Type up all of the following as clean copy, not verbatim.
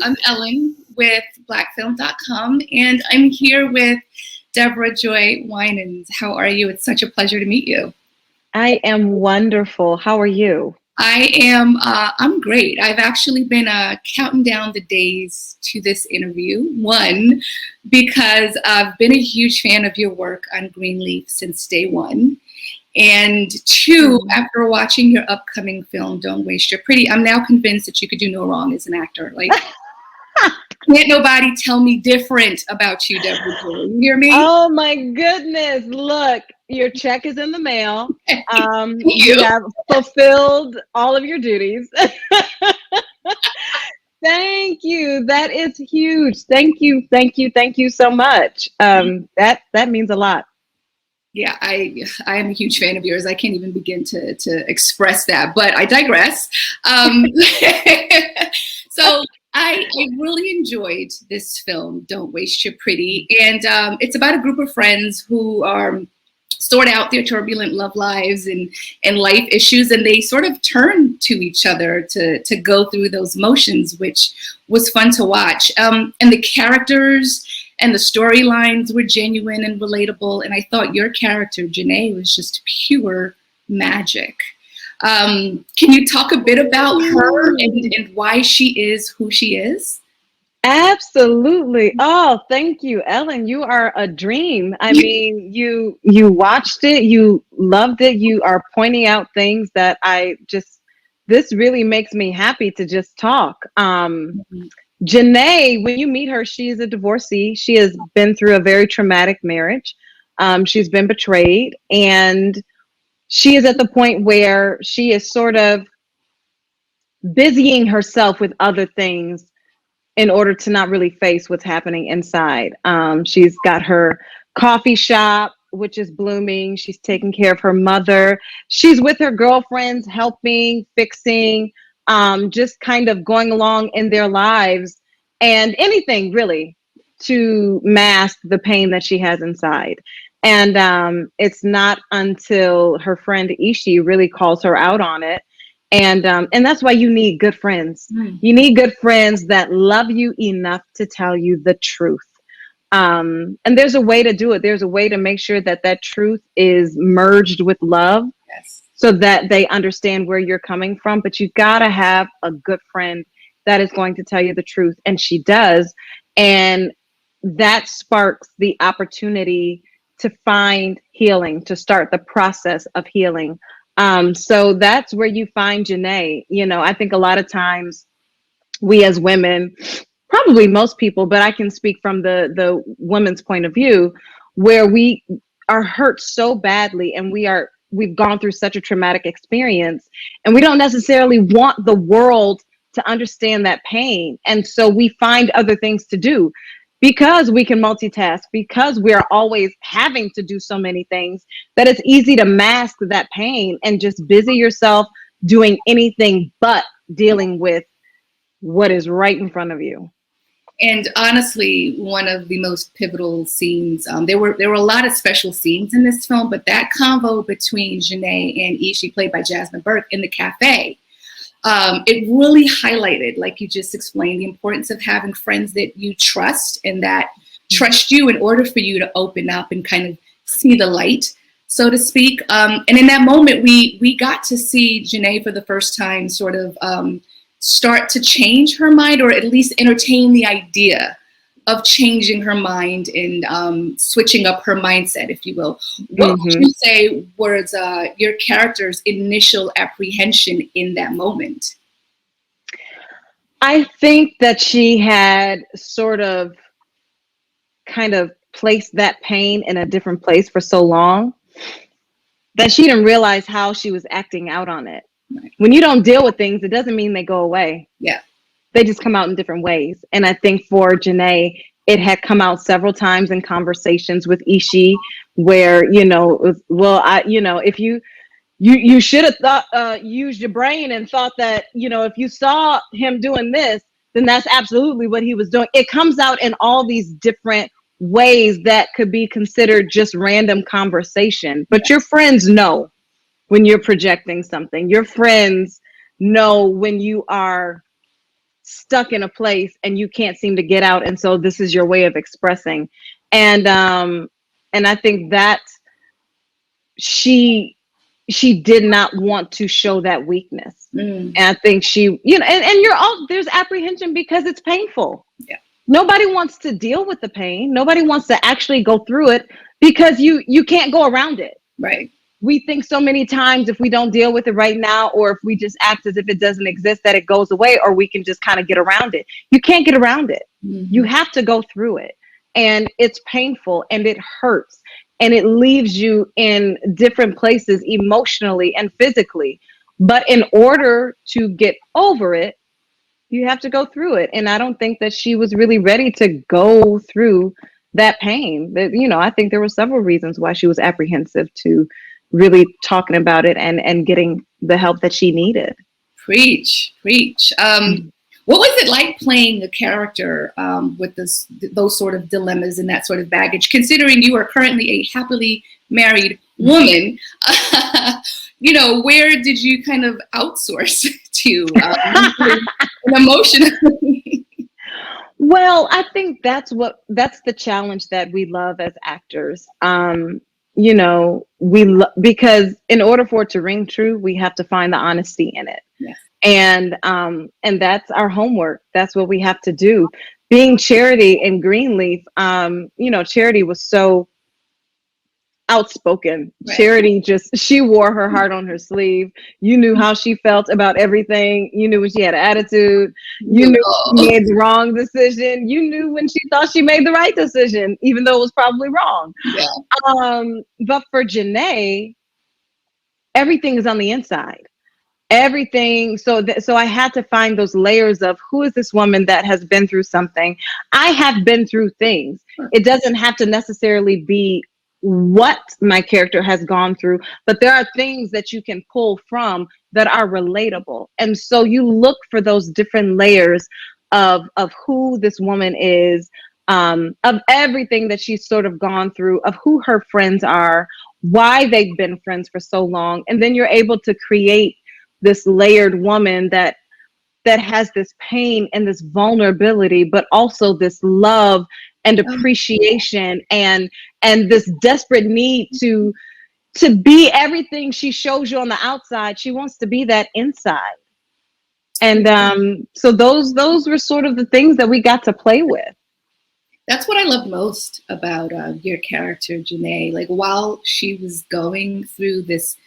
I'm Ellen with blackfilm.com, and I'm here with Deborah Joy Winans. How are you? It's such a pleasure to meet you. I am wonderful. How are you? I'm great. I've actually been counting down the days to this interview. One, because I've been a huge fan of your work on Greenleaf since day one. And two, after watching your upcoming film, Don't Waste Your Pretty, I'm now convinced that you could do no wrong as an actor. Like, can't nobody tell me different about you, Deborah. You hear me? Oh my goodness. Look, your check is in the mail. You have fulfilled all of your duties. Thank you. That is huge. Thank you. Thank you. Thank you so much. That means a lot. Yeah, I am a huge fan of yours. I can't even begin to express that, but I digress. So I really enjoyed this film, Don't Waste Your Pretty. And it's about a group of friends who are sort out their turbulent love lives and life issues, and they sort of turn to each other to go through those motions, which was fun to watch. And the characters and the storylines were genuine and relatable. And I thought your character, Janae, was just pure magic. Can you talk a bit about her and why she is who she is? Absolutely. Oh, thank you, Ellen. You are a dream. I mean, you watched it, you loved it. You are pointing out things that this really makes me happy to just talk. Janae, when you meet her, she is a divorcee. She has been through a very traumatic marriage. She's been betrayed, and she is at the point where she is sort of busying herself with other things in order to not really face what's happening inside. She's got her coffee shop, which is blooming. She's taking care of her mother. She's with her girlfriends, helping, fixing, just kind of going along in their lives, and anything really to mask the pain that she has inside. And it's not until her friend Ishi really calls her out on it. And that's why you need good friends. You need good friends that love you enough to tell you the truth. And there's a way to do it. There's a way to make sure that that truth is merged with love. Yes. So that they understand where you're coming from. But you gotta have a good friend that is going to tell you the truth. And she does. And that sparks the opportunity to find healing, to start the process of healing. So that's where you find Janae. You know, I think a lot of times we as women, probably most people, but I can speak from the women's point of view, where we are hurt so badly and we've gone through such a traumatic experience, and we don't necessarily want the world to understand that pain. And so we find other things to do because we can multitask, because we're always having to do so many things, that it's easy to mask that pain and just busy yourself doing anything but dealing with what is right in front of you. And honestly, one of the most pivotal scenes, there were a lot of special scenes in this film, but that convo between Janae and Ishi, played by Jasmine Burke, in the cafe, it really highlighted, like you just explained, the importance of having friends that you trust and that trust you in order for you to open up and kind of see the light, so to speak. And in that moment, we got to see Janae for the first time sort of start to change her mind, or at least entertain the idea of changing her mind and switching up her mindset, if you will. What would you say was your character's initial apprehension in that moment? I think that she had sort of kind of placed that pain in a different place for so long that she didn't realize how she was acting out on it. Right. When you don't deal with things, it doesn't mean they go away. Yeah. They just come out in different ways. And I think for Janae, it had come out several times in conversations with Ishi where, if you should have thought, used your brain and thought that, if you saw him doing this, then that's absolutely what he was doing. It comes out in all these different ways that could be considered just random conversation. But your friends know when you're projecting something. Your friends know when you are stuck in a place and you can't seem to get out, and so this is your way of expressing. And I think that she did not want to show that weakness. And I think she, and you're all, there's apprehension because it's painful. Yeah. Nobody wants to deal with the pain. Nobody wants to actually go through it because you can't go around it. Right. We think so many times if we don't deal with it right now, or if we just act as if it doesn't exist, that it goes away, or we can just kind of get around it. You can't get around it. You have to go through it. And it's painful and it hurts. And it leaves you in different places emotionally and physically. But in order to get over it, you have to go through it. And I don't think that she was really ready to go through that pain. That, I think there were several reasons why she was apprehensive to really talking about it and getting the help that she needed. Preach. What was it like playing a character with those sort of dilemmas and that sort of baggage, considering you are currently a happily married woman? Where did you kind of outsource to emotionally? Well, I think that's the challenge that we love as actors. Because in order for it to ring true, we have to find the honesty in it. Yes. And that's our homework. That's what we have to do. Being Charity in Greenleaf, Charity was so outspoken. Right. Charity she wore her heart on her sleeve. You knew how she felt about everything. You knew when she had an attitude. You knew when she made the wrong decision. You knew when she thought she made the right decision, even though it was probably wrong. Yeah. But for Janae, everything is on the inside. Everything. So I had to find those layers of who is this woman that has been through something. I have been through things. It doesn't have to necessarily be what my character has gone through, but there are things that you can pull from that are relatable. And so you look for those different layers of who this woman is, of everything that she's sort of gone through, of who her friends are, why they've been friends for so long. And then you're able to create this layered woman that has this pain and this vulnerability, but also this love and appreciation and this desperate need to be everything she shows you on the outside. She wants to be that inside. And so those were sort of the things that we got to play with. That's what I love most about your character, Janae. Like, while she was going through this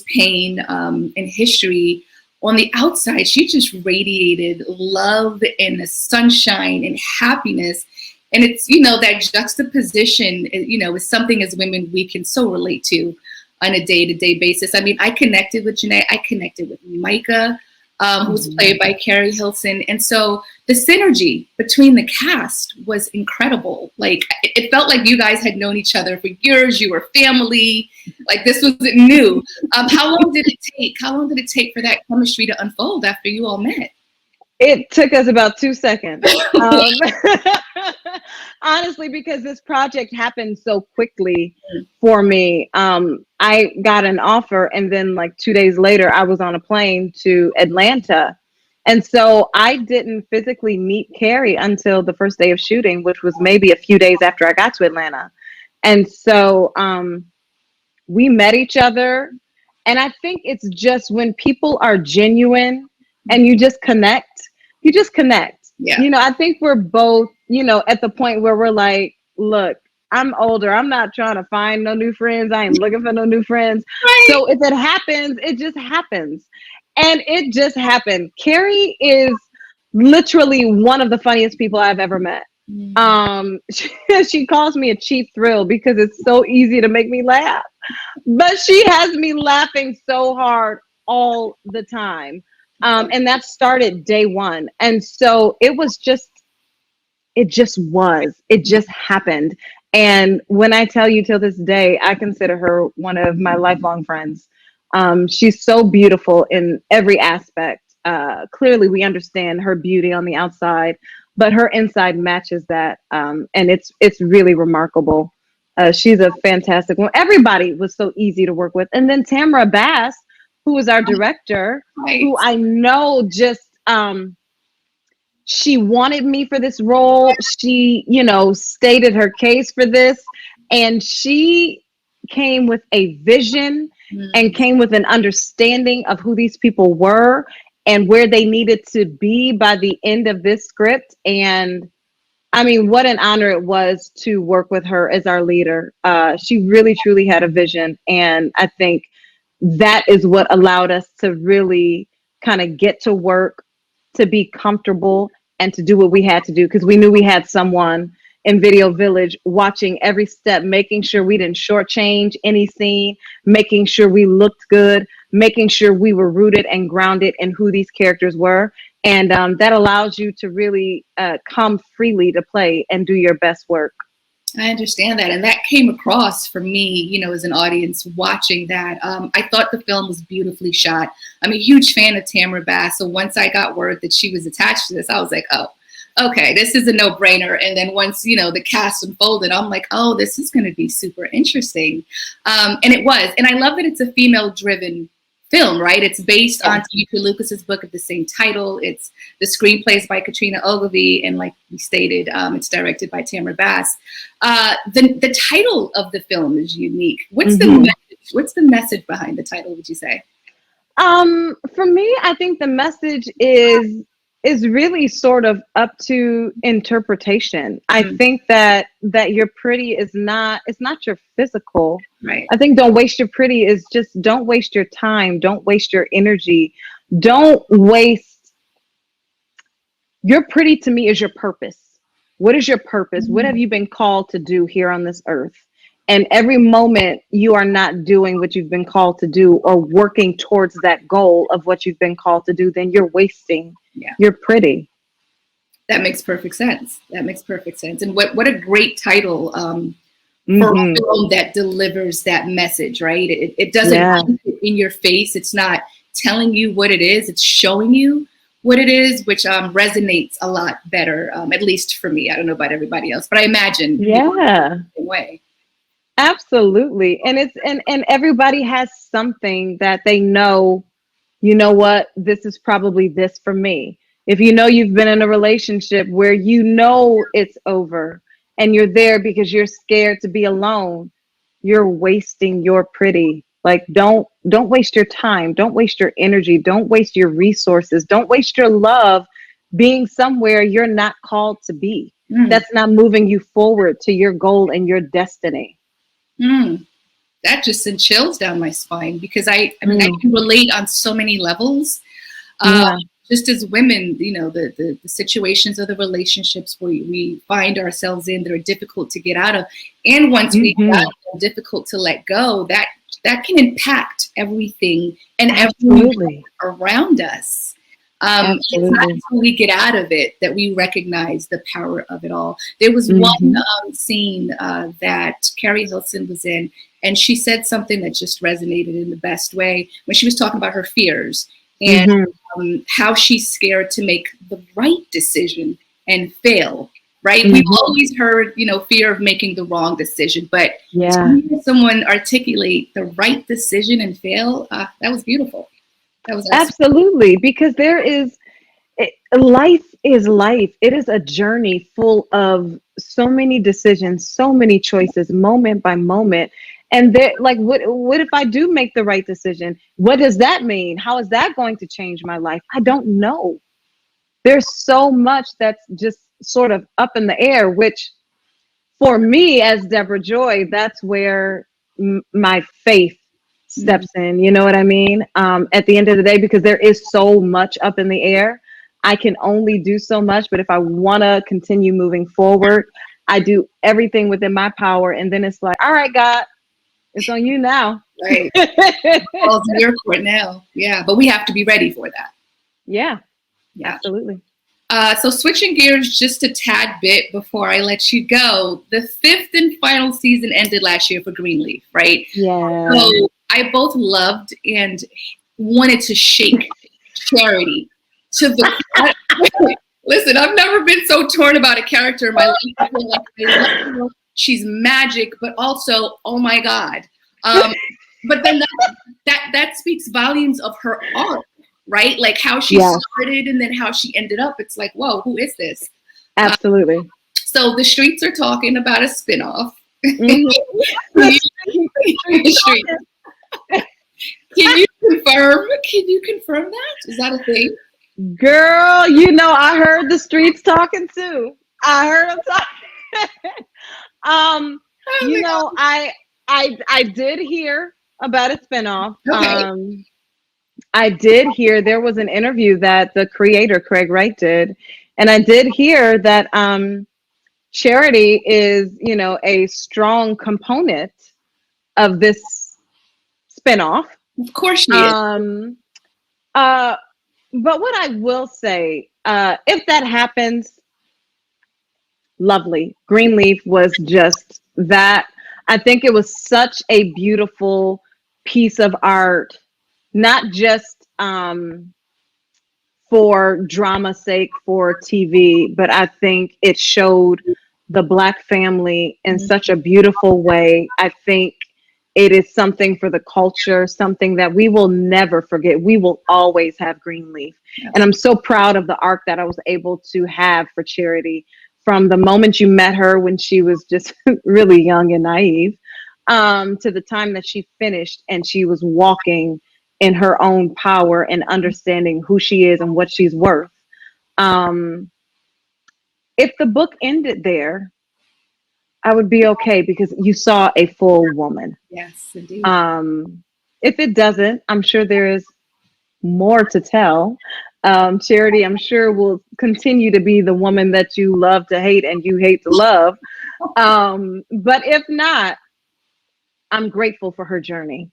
pain and history, on the outside, she just radiated love and sunshine and happiness. And it's, that juxtaposition, is something as women we can so relate to on a day-to-day basis. I mean, I connected with Janae. I connected with Micah, who was played by Carrie Hilson. And so the synergy between the cast was incredible. Like, it felt like you guys had known each other for years. You were family. Like, this wasn't new. How long did it take? How long did it take for that chemistry to unfold after you all met? It took us about 2 seconds. Honestly, because this project happened so quickly for me. I got an offer, and then like 2 days later, I was on a plane to Atlanta. And so I didn't physically meet Carrie until the first day of shooting, which was maybe a few days after I got to Atlanta. And so we met each other. And I think it's just when people are genuine and you just connect. Yeah. I think we're both, at the point where we're like, look, I'm older. I'm not trying to find no new friends. I ain't looking for no new friends. Right. So if it happens, it just happens. And it just happened. Carrie is literally one of the funniest people I've ever met. She calls me a cheap thrill because it's so easy to make me laugh. But she has me laughing so hard all the time. And that started day one. And so it just happened. And when I tell you till this day, I consider her one of my lifelong friends. She's so beautiful in every aspect. Clearly we understand her beauty on the outside, but her inside matches that. And it's really remarkable. She's a fantastic one. Everybody was so easy to work with. And then Tamara Bass, who was our director, who I know just She wanted me for this role. She, stated her case for this, and she came with a vision and came with an understanding of who these people were and where they needed to be by the end of this script. And I mean, what an honor it was to work with her as our leader. She really, truly had a vision. And I think that is what allowed us to really kind of get to work, to be comfortable, and to do what we had to do, because we knew we had someone in Video Village watching every step, making sure we didn't shortchange any scene, making sure we looked good, making sure we were rooted and grounded in who these characters were. And that allows you to really come freely to play and do your best work. I understand that. And that came across for me, as an audience watching that. I thought the film was beautifully shot. I'm a huge fan of Tamara Bass. So once I got word that she was attached to this, I was like, oh, okay, this is a no-brainer. And then once, the cast unfolded, I'm like, oh, this is going to be super interesting. And it was. And I love that it's a female-driven film, right? It's based on T.V. Lucas's book of the same title. It's the screenplays by Katrina Ogilvy, and like we stated, it's directed by Tamara Bass. The title of the film is unique. What's the message? What's the message behind the title, would you say? For me, I think the message is really sort of up to interpretation. I think that your pretty it's not your physical. Right. I think don't waste your pretty is just don't waste your time. Don't waste your energy. Don't waste your pretty. To me, is your purpose. What is your purpose? What have you been called to do here on this earth? And every moment you are not doing what you've been called to do or working towards that goal of what you've been called to do, then you're wasting your pretty. That makes perfect sense. And what a great title for a film that delivers that message, right? It doesn't put it in your face. It's not telling you what it is. It's showing you what it is, which resonates a lot better, at least for me. I don't know about everybody else, but I imagine the same way. Absolutely. And and everybody has something that they know, what, this is probably this for me. If you've been in a relationship where it's over and you're there because you're scared to be alone, you're wasting your pretty. Like, don't waste your time. Don't waste your energy. Don't waste your resources. Don't waste your love being somewhere you're not called to be. That's not moving you forward to your goal and your destiny. That just sent chills down my spine, because I can relate on so many levels. Just as women, the situations of the relationships we find ourselves in that are difficult to get out of, and once we get out of them, difficult to let go, that can impact everything and everyone around us. It's not until we get out of it that we recognize the power of it all. There was one scene that Carrie Hilson was in, and she said something that just resonated in the best way when she was talking about her fears and how she's scared to make the right decision and fail. Right? We've always heard, fear of making the wrong decision, but to hear someone articulate the right decision and fail, that was beautiful. That was awesome. Absolutely, because life is life. It is a journey full of so many decisions, so many choices, moment by moment. And what if I do make the right decision? What does that mean? How is that going to change my life? I don't know. There's so much that's just sort of up in the air, which for me as Deborah Joy, that's where my faith steps in. You know what I mean? At the end of the day, because there is so much up in the air, I can only do so much. But if I want to continue moving forward, I do everything within my power. And then it's like, all right, God, it's on you now. Right. Well, it's in your court now. Yeah. But we have to be ready for that. Yeah. Absolutely. So switching gears just a tad bit before I let you go, the 5th and final season ended last year for Greenleaf, right? Yeah. So I both loved and wanted to shake Charity to the listen, I've never been so torn about a character in my life. I feel like I love her. She's magic, but also, oh my God. But then that speaks volumes of her art. right? Like how she Yes, started and then how she ended up. It's like, whoa, who is this? absolutely. So the streets are talking about a spinoff. Mhm. Can you, the street. Can you confirm? Can you confirm that? Is that a thing? Girl, you know, I heard the streets talking too. I heard them talking. um, Oh you my know, I did hear about a spinoff. God. Okay. I did hear there was an interview that the creator Craig Wright did, and I did hear that charity is, you know, a strong component of this spinoff. Of course she is. Um, uh, but what I will say, if that happens, lovely. Greenleaf was just that. I think it was such a beautiful piece of art, not just for drama's sake for TV, but I think it showed the Black family in such a beautiful way. I think it is something for the culture, something that we will never forget. We will always have Greenleaf. And I'm so proud of the arc that I was able to have for Charity from the moment you met her when she was just really young and naive, to the time that she finished and she was walking in her own power and understanding who she is and what she's worth. Um, if the book ended there, I would be okay because you saw a full woman. Yes, indeed. If it doesn't, I'm sure there is more to tell. Charity, I'm sure, will continue to be the woman that you love to hate and you hate to love. But if not, I'm grateful for her journey.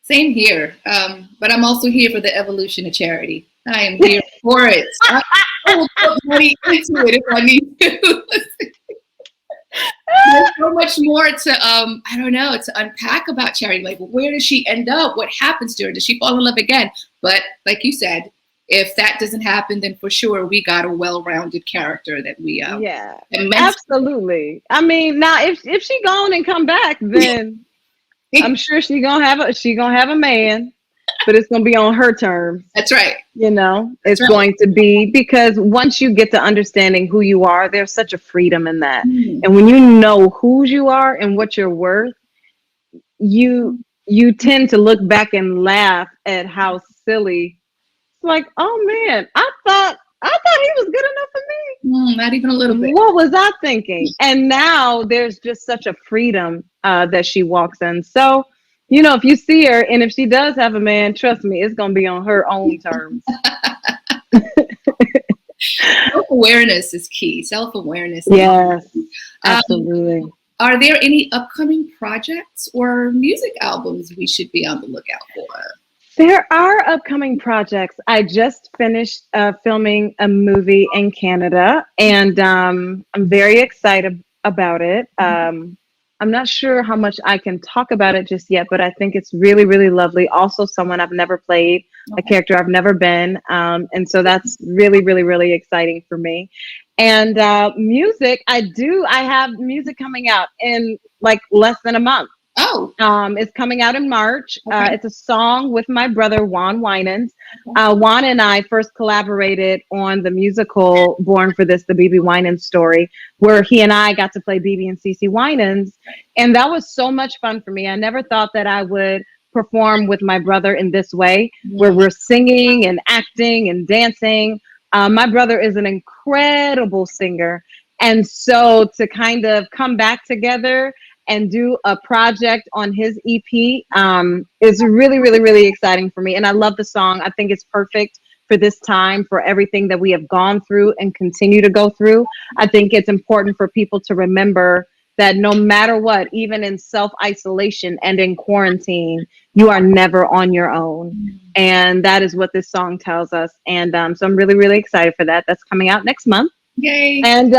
Same here. But I'm also here for the evolution of Charity. I am here for it. I will put money into it if I need to. There's so much more to I don't know, to unpack about Charity. Like, where does she end up? What happens to her? Does she fall in love again? But like you said, if that doesn't happen, then for sure we got a well-rounded character that we Yeah, absolutely. I mean, now if she gone and come back, then I'm sure she gonna have a man, but it's gonna be on her terms. That's right. You know, That's it's right. going to be because once you get to understanding who you are, there's such a freedom in that. Mm. And when you know who you are and what you're worth, you tend to look back and laugh at how silly. It's like, oh man, I thought he was good enough for me. Not even a little bit. What was I thinking? And now there's just such a freedom that she walks in. So, you know, if you see her and if she does have a man, trust me, it's going to be on her own terms. Self-awareness is key. Self-awareness. Yes, absolutely. Are there any upcoming projects or music albums we should be on the lookout for? There are upcoming projects. I just finished filming a movie in Canada, and I'm very excited about it. I'm not sure how much I can talk about it just yet, but I think it's really, really lovely. Also, someone I've never played, a character I've never been, and so that's really, really, really exciting for me. And music, I have music coming out in like less than a month. Oh. It's coming out in March. It's a song with my brother, Ellen Winans. Juan and I first collaborated on the musical Born for This, the BB Winans story, where he and I got to play BB and CC Winans. And that was so much fun for me. I never thought that I would perform with my brother in this way, where we're singing and acting and dancing. My brother is an incredible singer. And so to kind of come back together and do a project on his EP is really, really, really exciting for me. And I love the song. I think it's perfect for this time, for everything that we have gone through and continue to go through. I think it's important for people to remember that no matter what, even in self-isolation and in quarantine, you are never on your own. And that is what this song tells us. And so I'm really, really excited for that. That's coming out next month. Yay. And,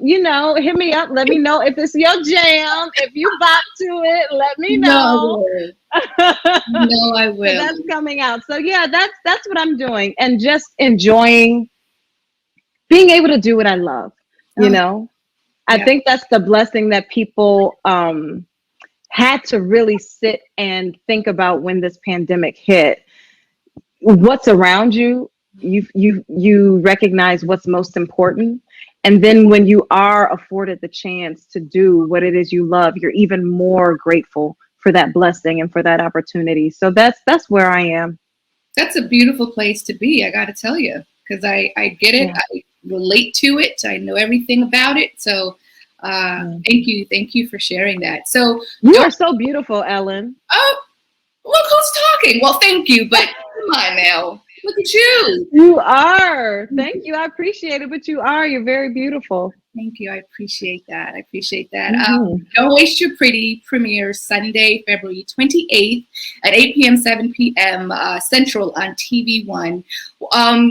you know, hit me up. Let me know if it's your jam. If you bop to it, let me know. No, I will. So that's coming out. So, yeah, that's what I'm doing. And just enjoying being able to do what I love, you know. I think that's the blessing that people had to really sit and think about when this pandemic hit. what's around you, you recognize what's most important. And then when you are afforded the chance to do what it is you love, you're even more grateful for that blessing and for that opportunity. So that's where I am. That's a beautiful place to be, I got to tell you, because I get it. Yeah. I relate to it. I know everything about it. So Yeah. thank you for sharing that. So You don't, are so beautiful, Ellen. oh, look who's talking. Well, thank you, but come on now. Look at you. You are. Thank you. I appreciate it, but you are. You're very beautiful. Thank you. I appreciate that. I appreciate that. Hmm. Don't Waste Your Pretty premieres Sunday, February 28th at 8 p.m., 7 p.m. Central on TVOne.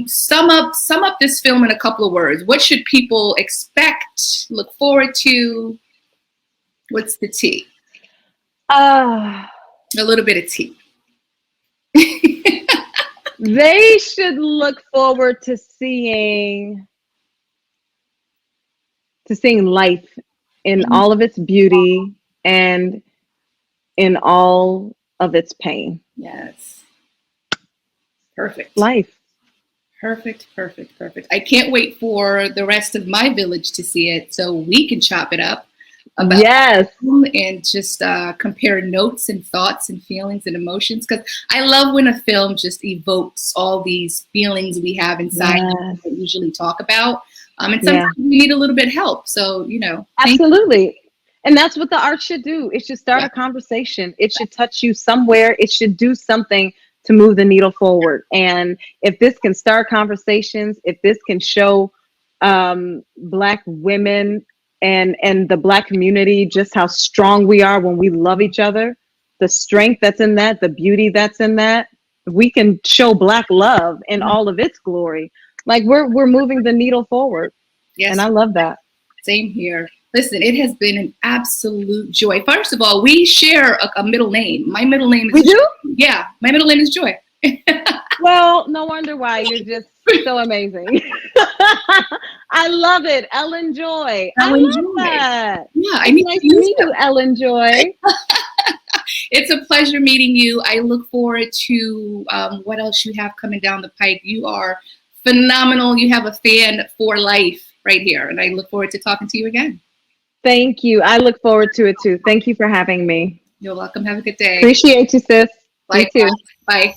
Sum up this film in a couple of words. What should people expect, look forward to? What's the tea? Uh, A little bit of tea. they should look forward to seeing life in all of its beauty and in all of its pain. Yes. Perfect. Life. Perfect, perfect, perfect. I can't wait for the rest of my village to see it so we can chop it up about Yes. and just compare notes and thoughts and feelings and emotions, because I love when a film just evokes all these feelings we have inside Yes. that we usually talk about. And Yeah. sometimes we need a little bit of help. So, you know. Absolutely. And that's what the art should do. It should start Yeah. a conversation. It should touch you somewhere. It should do something to move the needle forward. And if this can start conversations, if this can show Black women and the Black community just how strong we are when we love each other, the strength that's in that, the beauty that's in that, if we can show Black love in all of its glory, like we're moving the needle forward. Yes. And I love that. Same here. Listen, it has been an absolute joy. First of all, we share a middle name. My middle name is We do? Joy. Yeah, my middle name is Joy. Well, no wonder why. You're just so amazing. I love it. Ellen Joy. I Ellen love Joy. that. Yeah, I It's need nice to to use meet you, Ellen Joy. It's a pleasure meeting you. I look forward to what else you have coming down the pike. You are phenomenal. You have a fan for life right here. And I look forward to talking to you again. Thank you. I look forward to it too. Thank you for having me. You're welcome. Have a good day. Appreciate you, sis. You Bye. too. Bye.